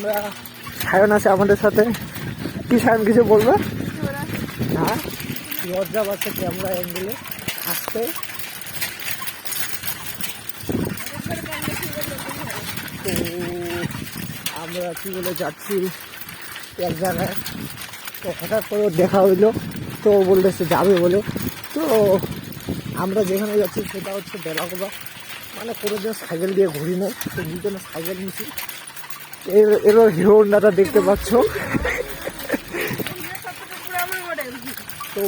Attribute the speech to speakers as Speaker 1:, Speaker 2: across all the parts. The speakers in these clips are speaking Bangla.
Speaker 1: আমরা সায়ন আছে আমাদের সাথে। কি সায়ন কিছু বলবো? হ্যাঁ, লজ্জা পাচ্ছে ক্যামেরা অ্যাঙ্গেলে আসতে। তো আমরা কি বলে যাচ্ছি এক জায়গায়, তো হঠাৎ করে দেখা হইলো, তো বলতেছে যাবে বলে। তো আমরা যেখানে যাচ্ছি সেটা হচ্ছে বেলাকোবা, মানে কোনোদিন সাইকেল দিয়ে ঘুরি না, তো দুজনে সাইকেল নিয়েছি। এরও হিরো হন্ডাটা দেখতে পাচ্ছ। তো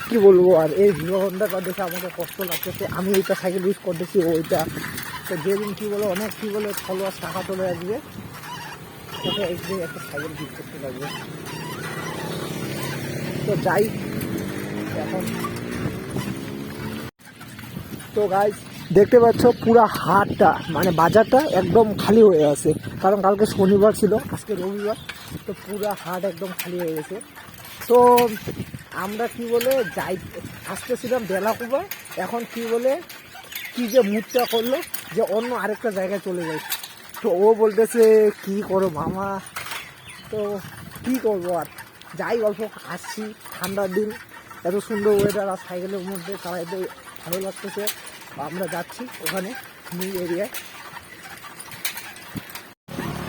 Speaker 1: কি বলবো আর, এই হিরো হন্ডাটা দেখে আমাকে কষ্ট লাগতেছে। আমি এইটা সাইকেল ইউজ করতেছি, ওইটা তো যেদিন কি বলে অনেক কি বলে ফলোয়ার টাকা চলে আসবে, ওকে একদিন একটা সাইকেল ইউজ করতে লাগবে। তো যাই এখন। তো গাইস দেখতে পাচ্ছ পুরো হাটটা মানে বাজারটা একদম খালি হয়ে আছে, কারণ কালকে শনিবার ছিল, আজকে রবিবার, তো পুরো হাট একদম খালি হয়ে গেছে। তো আমরা কি বলে যাই আসতেছিলাম বেলাকোবা, এখন কি বলে কি যে মুডটা করলো যে অন্য আরেকটা জায়গায় চলে যাই। তো ও বলতেছে কি করো মামা, তো কি করবো আর, যাই অল্প আসছি, ঠান্ডার দিন, এত সুন্দর ওয়েদার, আর সাইকেলের মধ্যে চালাইতে ভালো লাগতেছে। আমরা যাচ্ছি ওখানে নিউ এরিয়ায়।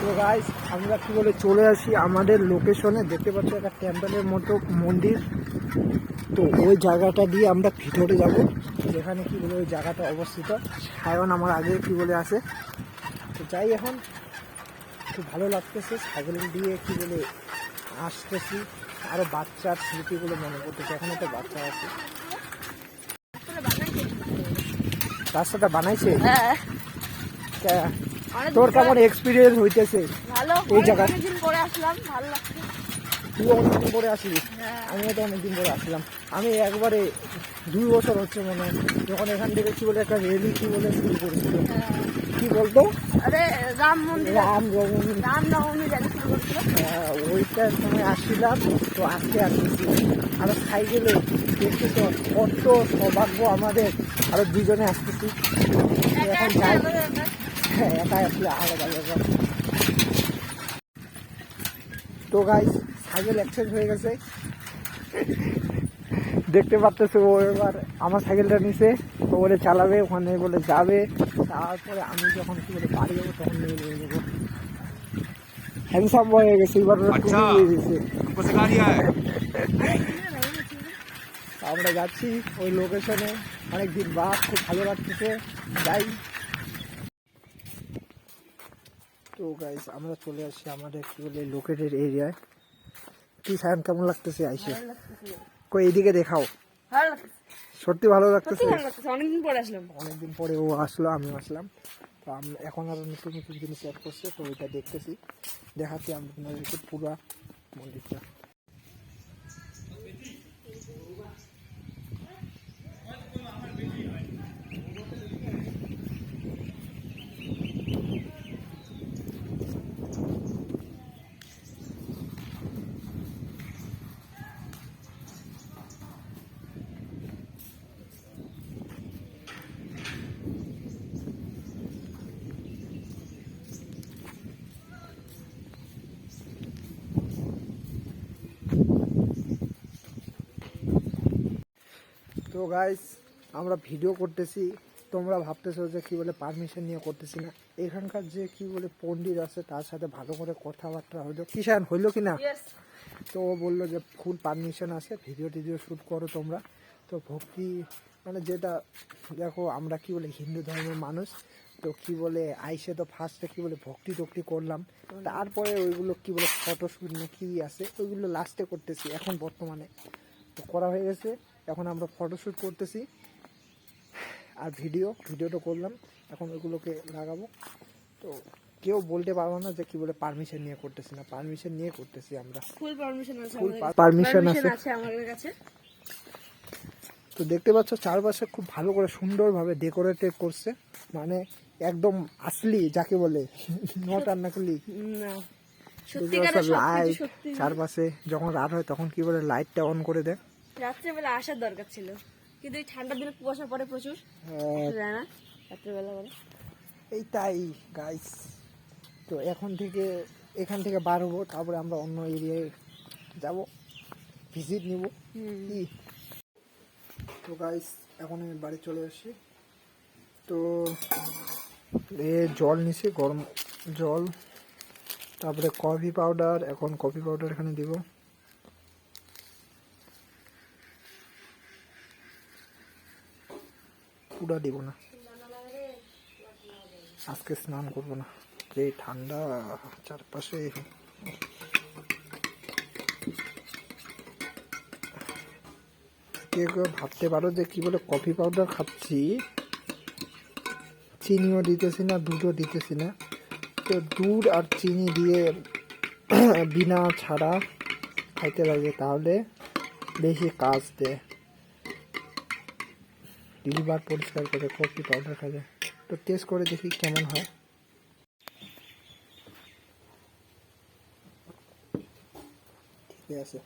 Speaker 1: তো গাইস আমরা কি বলে চলে আসি আমাদের লোকেশনে, দেখতে পাচ্ছি একটা টেম্পলের মতো মন্দির। তো ওই জায়গাটা দিয়ে আমরা ভিতরে যাব, যেখানে কি বলে ওই জায়গাটা অবস্থিত। সায়ন আমার আগে কি বলে আসে। তো যাই এখন, খুব ভালো লাগতেছে সাইকেল দিয়ে কি বলে আসতেছি, আরো বাচ্চার স্মৃতিগুলো মনে করতেছে। এখন একটা বাচ্চা আছে, রাস্তাটা বানাইছে। তোর কেমন এক্সপিরিয়েন্স হইতেছে এই জায়গায়? তুই অনেকদিন পরে আসিস, আমিও তো অনেকদিন পরে আসলাম। আমি একবারে 2 বছর হচ্ছে মনে হয়, যখন এখান থেকে কি বলে একটা রেলি কি বলে শুরু করেছিল, কি বলতো রামনবমী, ওইটার সময় আসছিলাম। তো আজকে আসতেছি আরো সাইকেলে, দেখছি তো কত সৌভাগ্য আমাদের, আরো দুজনে আসতেছি। এখন যাই, হ্যাঁ একা আসলে আলাদা ব্যাপার। তো গাইস সাইকেল এক্সচেঞ্জ হয়ে গেছে, দেখতে পারতেছে। ও এবার আমার সাইকেলটা নিছে, তো বলে চালাবে, ওখানে বলে যাবে। তারপরে আমি যখন কি বলে বাড়ি যাবো তখন নিয়ে যাবো। হ্যান্ডসাম হয়ে গেছে এবার, হয়ে গেছে। আমরা যাচ্ছি ওই লোকেশনে, অনেকদিন বাদ, খুব ভালো লাগতেছে, যাই। তো গাইস আমরা চলে আসছি আমাদের কি বলে লোকেটেড এরিয়ায়। কি সায়ন কেমন লাগতেছে আইসে? কই এদিকে দেখাও। সত্যি ভালো লাগতেছে, অনেকদিন পরে ও আসলো, আমিও আসলাম। তো আমরা এখন আরো নতুন নতুন জিনিস অ্যাড করছে, তো ওইটা দেখতেছি, দেখাচ্ছি আপনাদেরকে পুরো মন্দিরটা। তো গাইস আমরা ভিডিও করতেছি, তোমরা ভাবতেছো যে কি বলে পারমিশন নিয়ে করতেছি না। এখানকার যে কি বলে পণ্ডিত আছে তার সাথে ভালো করে কথাবার্তা হইলো, কিষান হইলো কিনা। তো ও বললো যে ফুল পারমিশন আছে, ভিডিও টিডিও শ্যুট করো তোমরা। তো ভক্তি মানে যেটা দেখো, আমরা কি বলে হিন্দু ধর্মের মানুষ, তো কি বলে আইসে তো ফার্স্টে কি বলে ভক্তি টক্তি করলাম, তারপরে ওইগুলো কি বলে ফটোশ্যুট না কি আছে ওইগুলো লাস্টে করতেছি এখন বর্তমানে। তো করা হয়ে গেছে, এখন আমরা ফটোশ্যুট করতেছি আর ভিডিওটা করলাম, এখন ওইগুলোকে লাগাবো। তো কেউ বলতে পারবো না যে কি বলে পারমিশন নিয়ে করতেছি না, পারমিশন নিয়ে করতেছি আমরা, ফুল পারমিশন আছে আমাদের কাছে। তো দেখতে পাচ্ছ চারপাশে খুব ভালো করে সুন্দরভাবে ডেকোরেটেড করছে, মানে একদম আসলি যাকে বলে, নট আর নাকলি। লাইট চারপাশে, যখন রাত হয় তখন কি বলে লাইটটা অন করে দেয়।
Speaker 2: রাত্রেবেলা আসার দরকার ছিল, কিন্তু এই ঠান্ডার দিনে কুয়াশা পড়ে প্রচুর, যায় না রাত্রেবেলা বলে।
Speaker 1: এই তাই গাইস, তো এখান থেকে বার হবো, তারপরে আমরা অন্য এরিয়ায় যাব, ভিজিট নিব কি। তো গাইস এখন আমি বাড়ি চলে আসছি। তো জল নিছি, গরম জল, তারপরে কফি পাউডার, এখন কফি পাউডার এখানে দিব। পুরা দিব না, আজকে স্নান করব না, যে ঠান্ডা চারপাশে। কেউ কেউ ভাবতে পারো যে কি বলে কফি পাউডার খাচ্ছি, চিনিও দিতেছি না, দুধও দিতেছি না। তো দুধ আর চিনি দিয়ে বিনা ছাড়া খাইতে লাগে, তাহলে বেশি কাজ দেয়, লিভার পরিষ্কার করে কফি পাউডার খাবে। তো টেস্ট করে দেখি কেমন হয়। ঠিক আছে।